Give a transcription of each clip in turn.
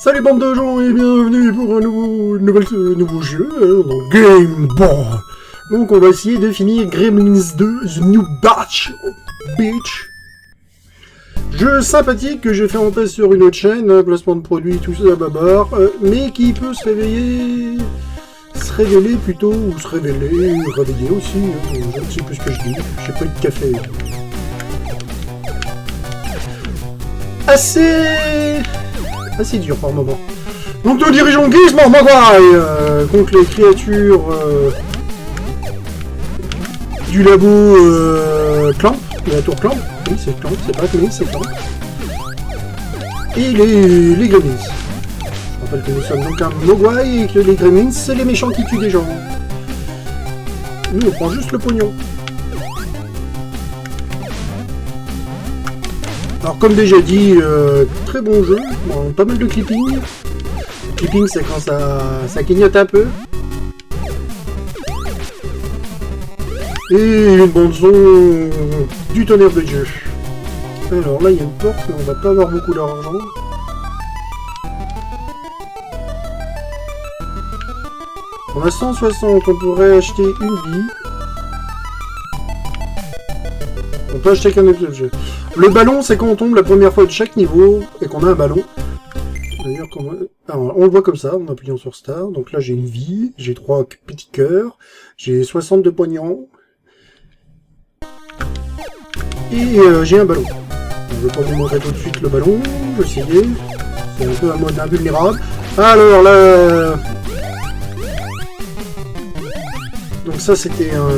Salut bande de gens et bienvenue pour un nouveau jeu dans Game Boy. Donc on va essayer de finir Gremlins 2 The New Batch. Jeu sympathique que j'ai fait en test sur une autre chaîne, placement de produits, tout ça, babar, mais qui peut se révéler plutôt, ou se réveiller aussi, je ne sais plus ce que je dis, j'ai pas eu de café. Assez dur par moment. Donc nous dirigeons Gizmo Mogwai contre les créatures du labo Clamp, de la tour Clamp. Oui, c'est Clamp, c'est pas Clamp, c'est Clamp. Et les Gremlins. Je rappelle que nous sommes donc un Mogwai et que les Gremlins, c'est les méchants qui tuent des gens. Nous, on prend juste le pognon. Alors comme déjà dit, très bon jeu, bon, pas mal de clipping. Le clipping c'est quand ça clignote un peu. Et une bande son du tonnerre de Dieu. Alors là il y a une porte mais on va pas avoir beaucoup d'argent. On a 160, on pourrait acheter une vie. On peut acheter qu'un objet. Le ballon, c'est quand on tombe la première fois de chaque niveau et qu'on a un ballon. D'ailleurs, on le voit comme ça, en appuyant sur Star. Donc là, j'ai une vie, j'ai 3 petits cœurs, j'ai 60 de poignants. Et j'ai un ballon. Je ne vais pas vous montrer tout de suite le ballon, je vais essayer. C'est un peu un mode invulnérable. Alors là... Donc ça, c'était un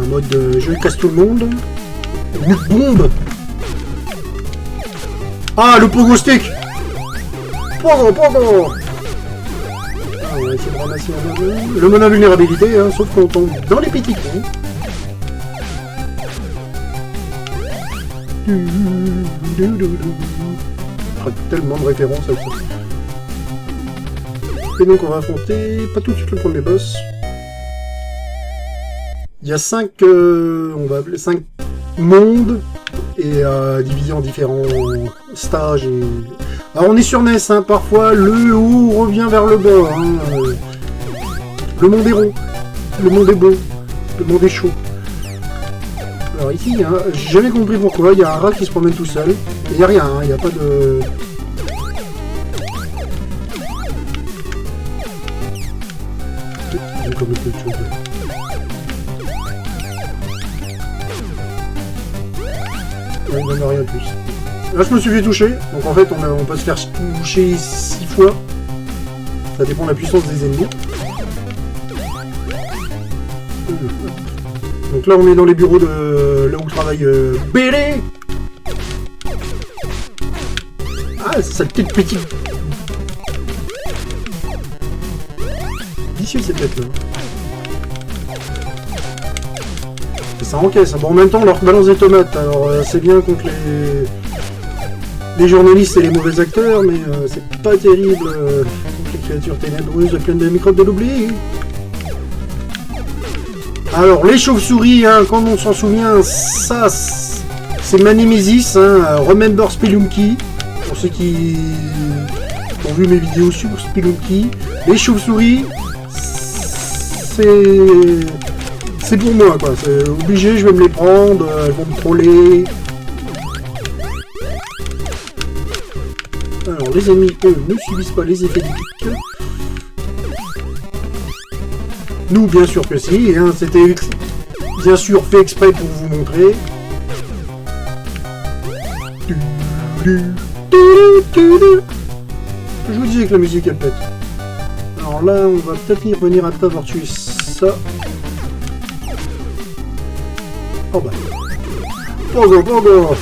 mode je casse tout le monde. Une bombe. Ah, le pogo stick. Pogo. Ah, on va essayer de ramasser le mode invulnérabilité, hein, sauf qu'on tombe dans les petits trous. Tellement de références à ça. Et donc on va affronter, pas tout de suite le premier boss. Il y a 5, on va appeler 5 mondes, et divisé en différents stages. Alors on est sur NES, hein, parfois le haut revient vers le bas. Hein, le monde est rond, le monde est beau, le monde est chaud. Alors ici, hein, j'ai jamais compris pourquoi, il y a un rat qui se promène tout seul. Il n'y a rien, hein, il n'y a pas de... Comme quelque chose. Il n'y en a rien de plus. Là, je me suis fait toucher. Donc, en fait, on peut se faire toucher 6 fois. Ça dépend de la puissance des ennemis. Donc là, on est dans les bureaux de là où travaille Bélé. Ah, cette petite... Vicieux, cette tête-là. Ça encaisse. Bon, en même temps, on leur balance des tomates. Alors, c'est bien contre les journalistes et les mauvais acteurs, mais c'est pas terrible contre les créatures ténébreuses pleines de microbes de l'oubli. Alors, les chauves-souris, hein, comme on s'en souvient, ça, c'est Manimésis, hein, Remember Spelunky, pour ceux qui ont vu mes vidéos sur Spelunky. Les chauves-souris, c'est pour moi, quoi. C'est obligé, je vais me les prendre, elles vont me troller. Alors, les ennemis, eux, ne subissent pas les effets du pic. Nous, bien sûr que si, hein, c'était bien sûr fait exprès pour vous montrer. Je vous disais que la musique, elle pète. Alors là, on va peut-être y revenir après avoir tué ça. Oh bah. Pogo.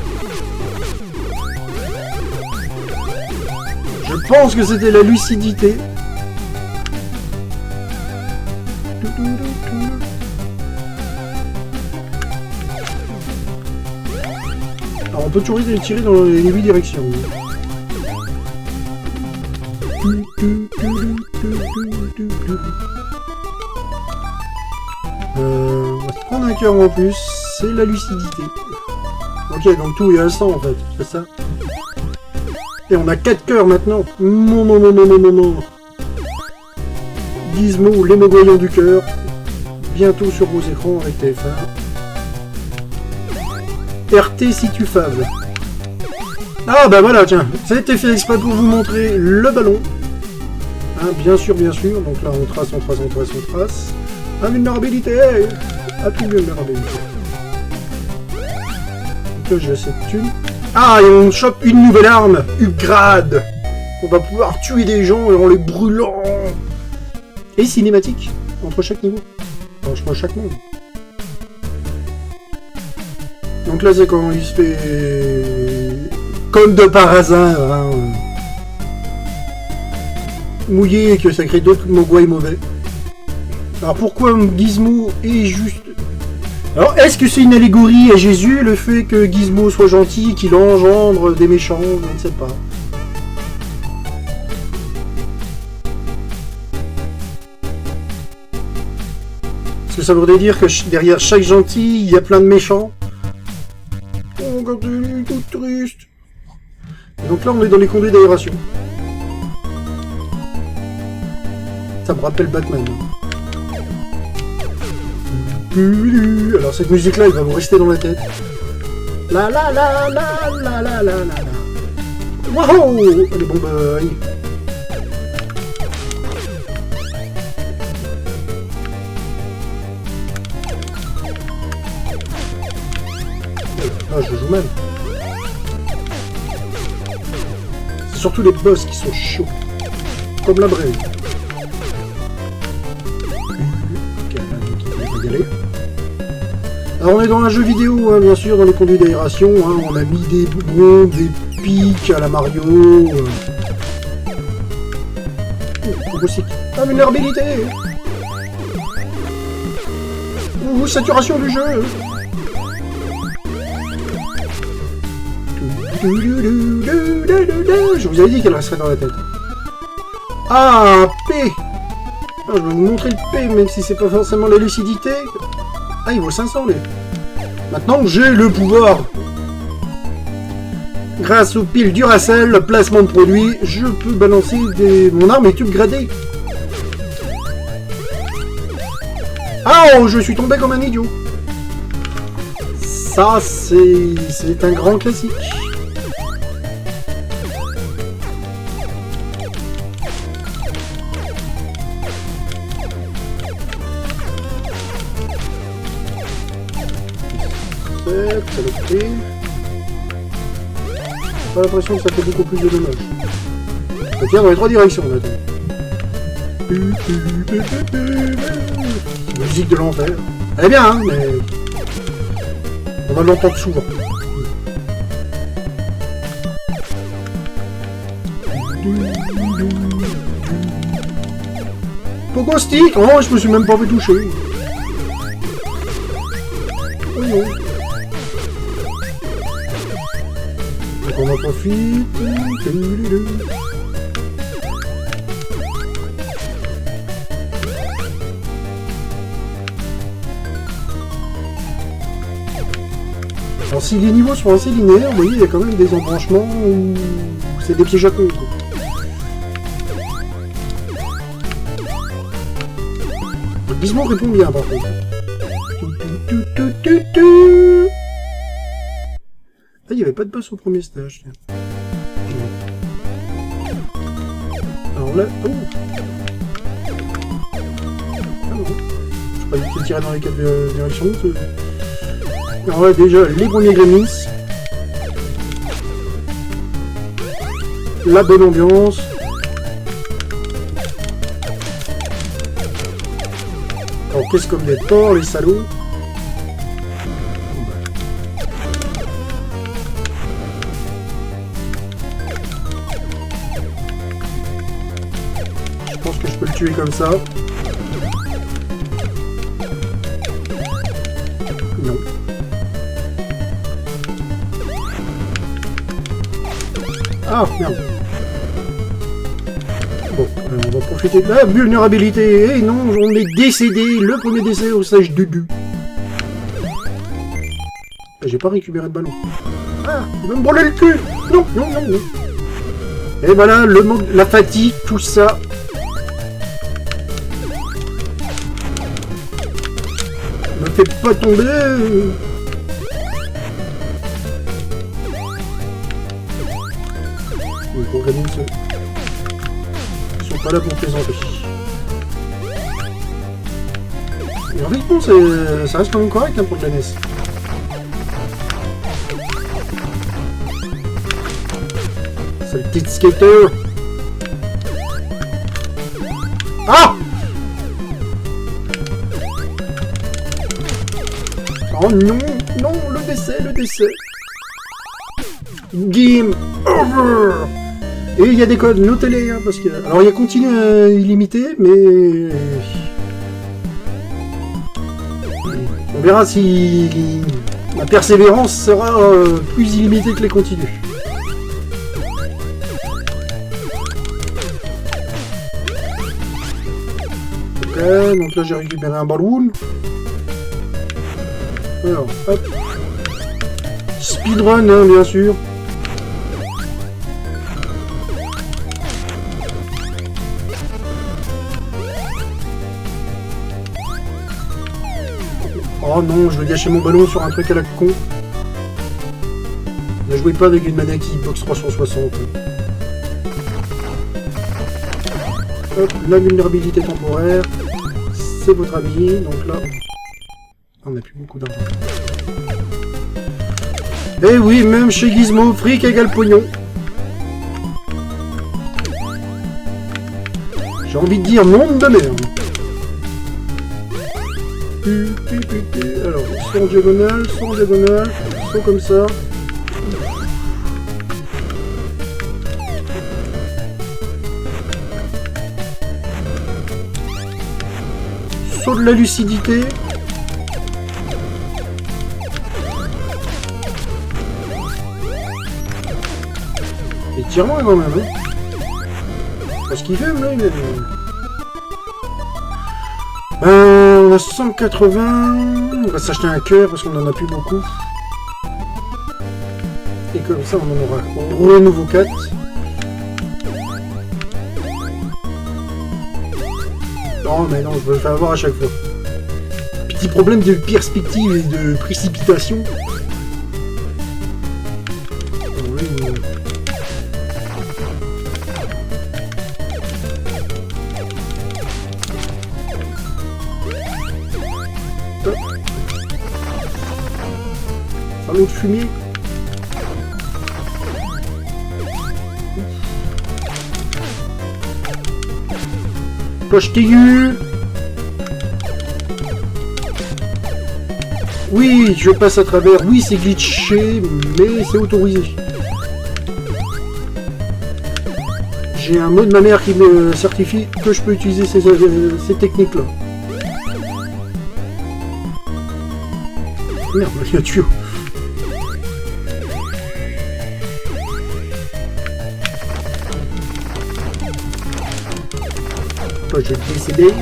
Je pense que c'était la lucidité. Alors on peut toujours les tirer dans les 8 directions. On va se prendre un cœur en plus. C'est la lucidité. Ok, donc tout est à 100 en fait, c'est ça. Et on a 4 cœurs maintenant. Non. Gizmo, les mogoyons du cœur. Bientôt sur vos écrans avec TF1. RT si tu faves. Ah bah voilà, tiens, ça a été fait exprès pour vous montrer le ballon. Hein, bien sûr. Donc là, on trace. Invulnérabilité. À tout vulnérabilité. Donc là, j'ai assez de thunes. Ah, et on chope une nouvelle arme, Upgrade. On va pouvoir tuer des gens en les brûlant. Et cinématique, entre chaque niveau. Entre chaque monde. Donc là, c'est quand il se fait... Comme de par hasard, hein, mouillé et que ça crée d'autres mogwai mauvais. Alors pourquoi Gizmo est juste... Alors est-ce que c'est une allégorie à Jésus, le fait que Gizmo soit gentil, qu'il engendre des méchants? Je ne sais pas. Est-ce que ça voudrait dire que derrière chaque gentil, il y a plein de méchants? Oh, quand il est tout triste. Donc là, on est dans les conduits d'aération. Ça me rappelle Batman. Alors cette musique-là, elle va vous rester dans la tête. La la la la la la la la la. Waouh! Allez, bon bah... Allez. Ah, je joue mal. C'est surtout les boss qui sont chauds. Comme la brève. Ok, on va y aller. Alors on est dans un jeu vidéo, hein, bien sûr, dans les conduits d'aération. Hein, on a mis des bombes, des pics à la Mario. Invulnérabilité. Saturation du jeu. Je vous avais dit qu'elle resterait dans la tête. Ah, P. Ah, je vais vous montrer le P, même si c'est pas forcément la lucidité. Ah, il vaut 500, lui. Maintenant, j'ai le pouvoir. Grâce aux piles Duracell, placement de produit, je peux balancer des... Mon arme est upgradée. Ah, oh, je suis tombé comme un idiot. Ça, c'est un grand classique. Ça le fait. J'ai pas l'impression que ça fait beaucoup plus de dommages. Ça tient dans les 3 directions, maintenant. Musique de l'enfer. Elle est bien, hein, mais... On va l'entendre souvent. Pogo stick. Oh, je me suis même pas fait toucher. Oh non. Donc on en profite. Alors si les niveaux sont assez linéaires, vous voyez, il y a quand même des embranchements où c'est des pièges à con. Le Gizmo répond bien par contre. Ah, il n'y avait pas de boss au premier stage. Tiens. Alors là... Oh. Ah non. Je croyais qu'il tirait dans les 4 directions. Alors là, déjà, les premiers Gremlins. La bonne ambiance. Alors, qu'est-ce comme des porcs, les salauds. Je pense que je peux le tuer comme ça. Non. Ah, merde. Bon, on va profiter de la vulnérabilité. Et non, on est décédé. Le premier décès au stage de 2. J'ai pas récupéré de ballon. Ah, il va me brûler le cul. Non. Et voilà, le manque, la fatigue, tout ça. Me fait pas tomber. Oui, pour gagner ils sont pas là pour plaisanter. Et en fait, bon, ça reste quand même correct hein, pour de la NES. C'est le petit skater. Ah! Oh non, non, le décès, le décès. Game over. Et il y a des codes, notez-les, hein, parce que... Alors il y a continu illimité, mais... On verra si la persévérance sera plus illimitée que les continus. Ok, donc là j'ai récupéré un ballon. Alors, hop. Speedrun, hein, bien sûr. Oh non, je vais gâcher mon ballon sur un truc à la con. Ne jouez pas avec une manette Xbox 360. Hop, la vulnérabilité temporaire. C'est votre ami, donc là... On n'a plus beaucoup d'argent. Eh oui, même chez Gizmo, fric égale pognon. J'ai envie de dire monde de merde. Alors, soit en diagonale, soit comme ça. Saut de la lucidité. Et tire-moi quand même, hein. Parce qu'il fait, là, il est... on a 180, on va s'acheter un cœur parce qu'on en a plus beaucoup. Et comme ça on en aura nouveau 4. Non mais non, je veux le faire avoir à chaque fois. Petit problème de perspective et de précipitation. L'autre fumier. Cloche aiguë. Oui, je passe à travers. Oui, c'est glitché, mais c'est autorisé. J'ai un mot de ma mère qui me certifie que je peux utiliser ces techniques-là. Merde, il y a un tuyau. Je vais décéder.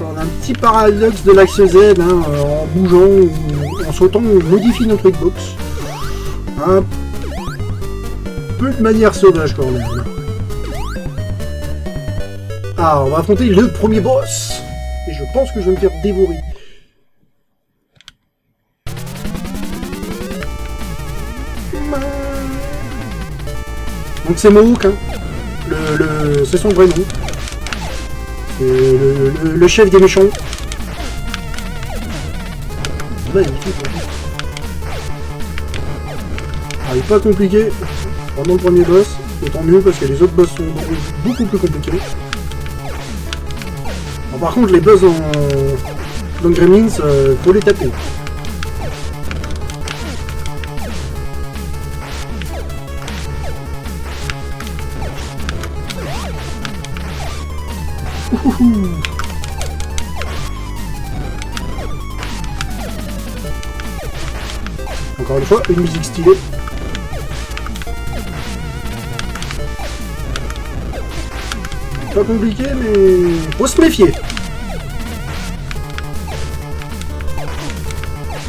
On a un petit paradoxe de l'axe Z, hein, en bougeant ou en sautant, on modifie notre hitbox. Un peu de manière sauvage quand même. Ah, on va affronter le premier boss. Et je pense que je vais me faire dévorer. Donc c'est Mohawk, hein. C'est son vrai nom. C'est le chef des méchants. Magnifique. Ah, il est pas compliqué. Vraiment le premier boss. Et tant mieux parce que les autres boss sont beaucoup plus compliqués. Bon, par contre les boss dans Gremlins, faut les taper. Encore une fois, une musique stylée. pas compliqué, mais faut se méfier.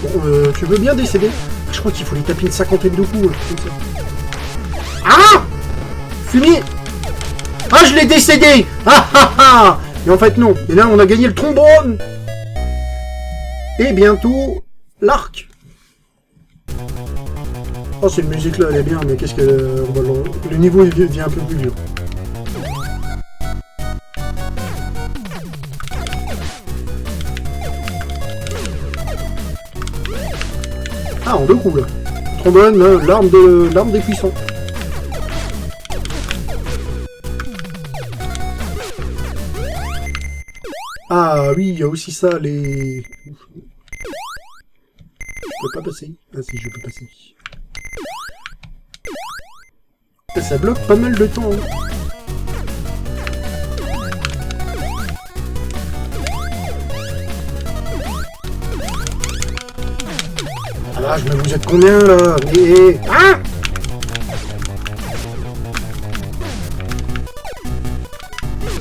Bon, tu veux bien décéder? Je crois qu'il faut les taper une cinquantaine de coups, comme ça. Ah! Fumier! Ah, je l'ai décédé! Ah ah ah! Et en fait, non. Et là, on a gagné le trombone! Et bientôt, l'arc. Oh, cette musique-là, elle est bien, mais qu'est-ce que... le niveau, il devient un peu plus dur. Ah, en deux coups, là. Trombone, l'arme des puissants. Ah oui, il y a aussi ça, les... Je peux pas passer. Ah si, je peux passer. Et ça bloque pas mal de temps. Hein. Ah là, mais vous êtes combien là? Mais... Ah!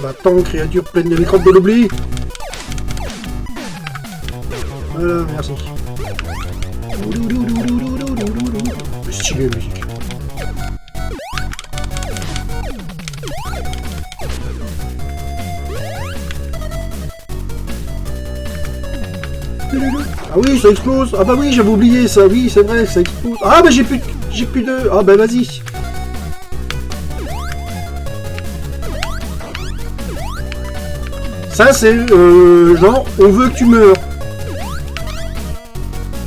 Va-t'en, créature pleine de microbes de l'oubli. Voilà, merci. Stylé la musique. Ah oui, ça explose. Ah bah oui, j'avais oublié ça. Oui, c'est vrai, ça explose. Ah bah j'ai plus de... Ah bah vas-y. Ça c'est genre, on veut que tu meurs.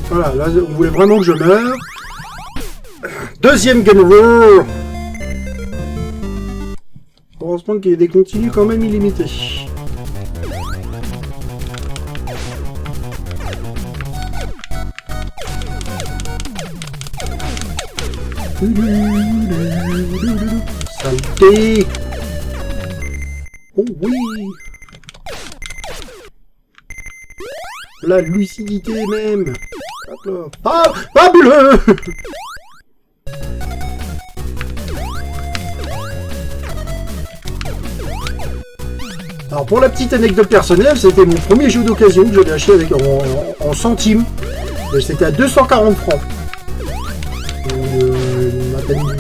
Voilà, là on voulait vraiment que je meure. Deuxième game over. Heureusement qu'il y a des continues quand même illimités. Saleté. Oh oui. La lucidité même. Hop là. Ah, fabuleux. Alors pour la petite anecdote personnelle, c'était mon premier jeu d'occasion que j'avais acheté avec en centimes. C'était à 240 francs. Une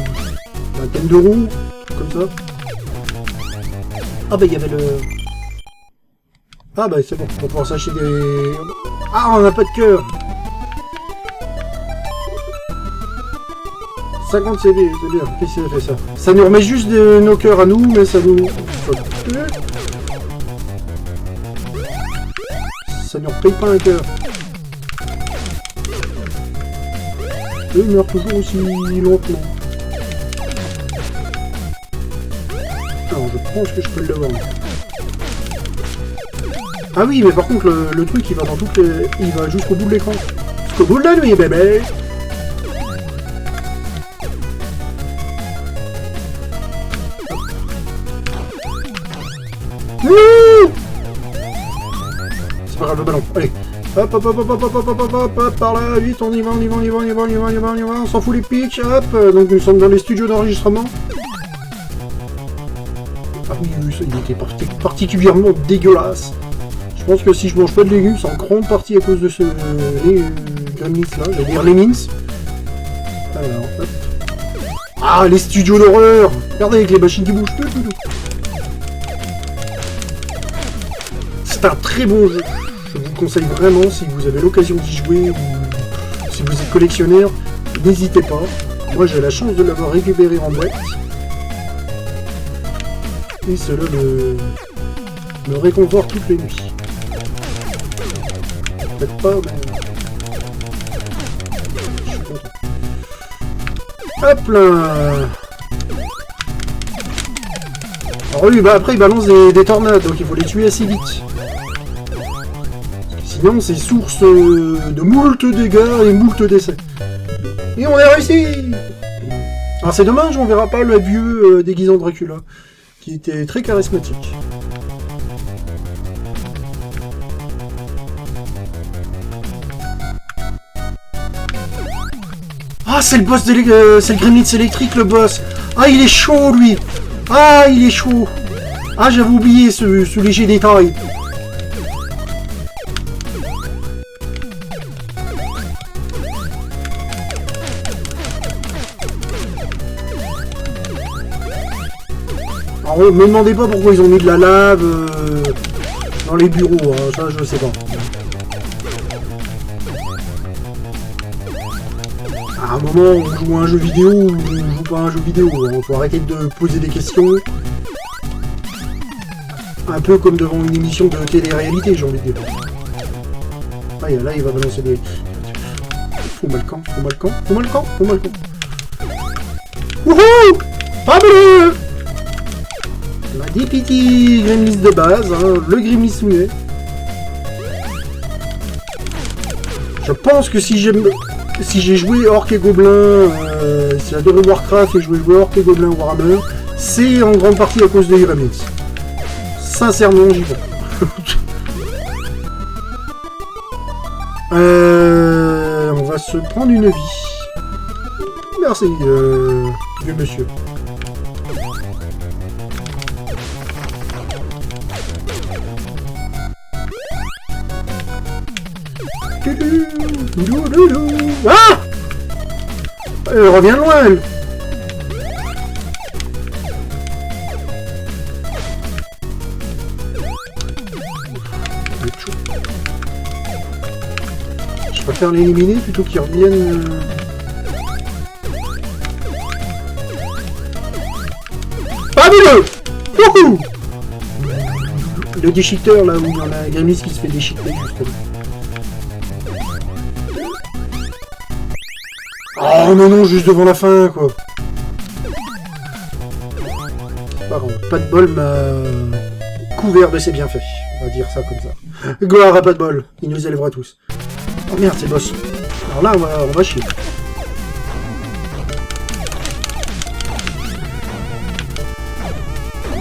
vingtaine d'euros, comme ça. Ah bah il y avait le... Ah bah c'est bon, on va pouvoir s'acheter des... Ah, on n'a pas de cœur. 50 CD, c'est bien. Qu'est-ce que ça fait ça? Ça nous remet juste nos cœurs à nous, mais ça nous... Ça ne repaye pas un cœur. Eux meurent toujours aussi lentement. Alors je pense que je peux le vendre. Ah oui, mais par contre le truc il va dans toutes les... Il va jusqu'au bout de l'écran. Jusqu'au bout de la nuit, bébé. C'est pas grave le ballon, allez. Hop, hop, hop, hop, hop, hop, hop, hop, hop, hop, par là, vite, on y va, on y va, on y va, on y va, on y va, on y va, on y va, on s'en fout les pics, hop, donc nous sommes dans les studios d'enregistrement. Ah oui, il était particulièrement dégueulasse. Je pense que si je mange pas de légumes, c'est en grande partie à cause de ce... les gremlins là, j'allais dire les mins. Alors, hop. Ah, les studios d'horreur. Regardez avec les machines qui bougent. C'est un très bon jeu. Je vous conseille vraiment, si vous avez l'occasion d'y jouer, ou si vous êtes collectionneur, n'hésitez pas. Moi j'ai la chance de l'avoir récupéré en boîte. Et cela me réconforte toutes les nuits. Peut-être pas, mais... je suis content. Hop là. Alors oui, bah après il balance des tornades, donc il faut les tuer assez vite. Sinon c'est source de moult dégâts et moult décès. Et on a réussi. Alors c'est dommage, on verra pas le vieux déguisé en Dracula, qui était très charismatique. Ah, c'est le boss c'est le Gremlins électrique, le boss. Ah, il est chaud, lui. Ah, il est chaud. Ah, j'avais oublié ce léger détail. Alors, me demandez pas pourquoi ils ont mis de la lave dans les bureaux, hein, ça je sais pas. À un moment, on joue à un jeu vidéo ou on joue pas à un jeu vidéo, hein. Faut arrêter de poser des questions. Un peu comme devant une émission de télé-réalité, j'ai envie de dire. Ah, là, il va balancer des... Faut-moi le camp, faut-moi le camp, faut-moi le camp, faut-moi le camp. Wouhou! Fabuleux! On a des petits Gremlins de base, hein, le Gremlins muet. Je pense que si j'ai joué Orc et Gobelin, si j'ai adoré Warcraft et joué Orc et Gobelin Warhammer, c'est en grande partie à cause des Gremlins. Sincèrement, j'y vais. On va se prendre une vie. Merci, vieux monsieur. Ah! Elle revient loin, elle. Je préfère l'éliminer plutôt qu'il revienne. Fabuleux! Wouhou! Le déchiqueteur là où il y en a Gremlins qui se fait déchiqueter justement. Oh non non, juste devant la fin quoi. C'est pas grave, pas de bol m'a couvert de ses bienfaits. On va dire ça comme ça. Gloire à pas de bol, il nous élèvera tous. Oh merde, c'est boss. Alors là, on va chier.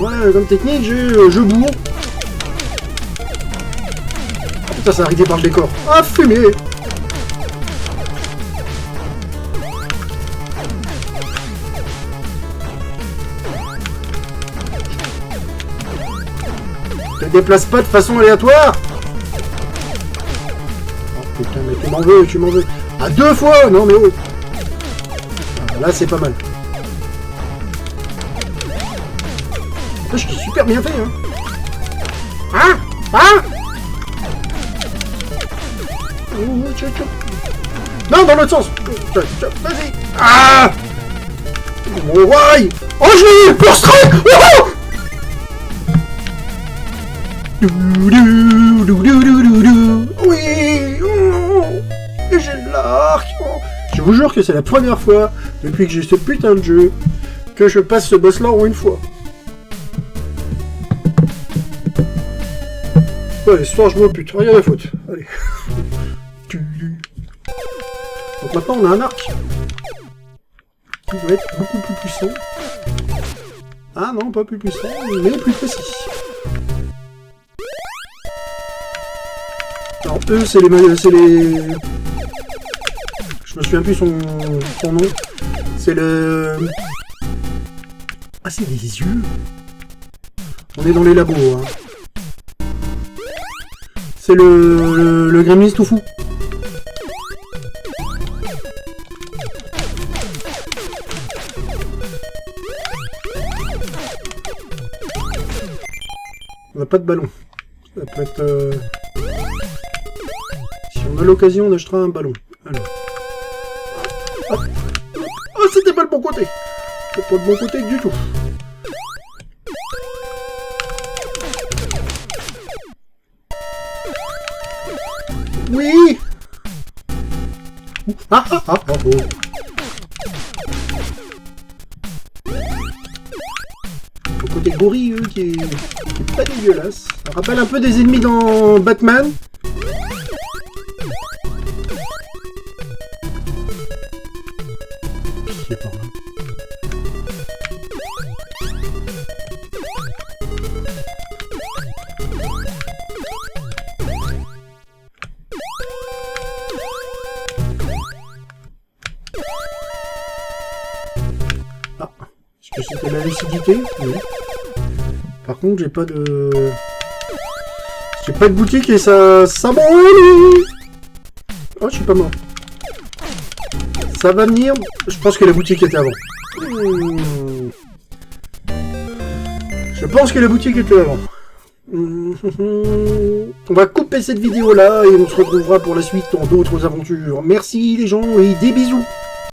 Ouais, comme technique, je bourre. Ah, putain, ça a arrêté par le décor. Ah, fumée! Ne te déplace pas de façon aléatoire! Oh putain, mais tu m'en veux. À 2 fois! Non mais oh! Ah, là, c'est pas mal. Je suis super bien fait, hein! Ah! Ah! Non, dans l'autre sens! Vas-y! Ah! Oh, ouais! Oh, je l'ai eu pour strike! Oh! Oui! Oh, et j'ai l'arc! Oh. Je vous jure que c'est la première fois depuis que j'ai ce putain de jeu que je passe ce boss là en une fois. Allez, ce soir je me pute, rien à foutre. Allez. Donc maintenant on a un arc qui doit être beaucoup plus puissant. Ah non, pas plus puissant, mais plus précis. Alors eux, c'est les... Je me souviens plus son nom. C'est le... Ah, c'est des yeux. On est dans les labos, hein. C'est le Gremlins tout fou. On n'a pas de ballon. Ça peut être... Si on a l'occasion, on achètera un ballon. Alors. Hop. Oh, c'était pas le bon côté. C'est pas le bon côté du tout. Oui. Ah ah ah ah oh. Le côté gorille, qui est pas dégueulasse. Ça rappelle un peu des ennemis dans Batman. C'est par là. Ah, est-ce que c'était la lucidité? Oui. Par contre, j'ai pas de... J'ai pas de boutique et ça brûle. Oh, je suis pas mort. Ça va venir. Je pense que la boutique était avant. Je pense que la boutique était avant. On va couper cette vidéo là et on se retrouvera pour la suite dans d'autres aventures. Merci les gens et des bisous.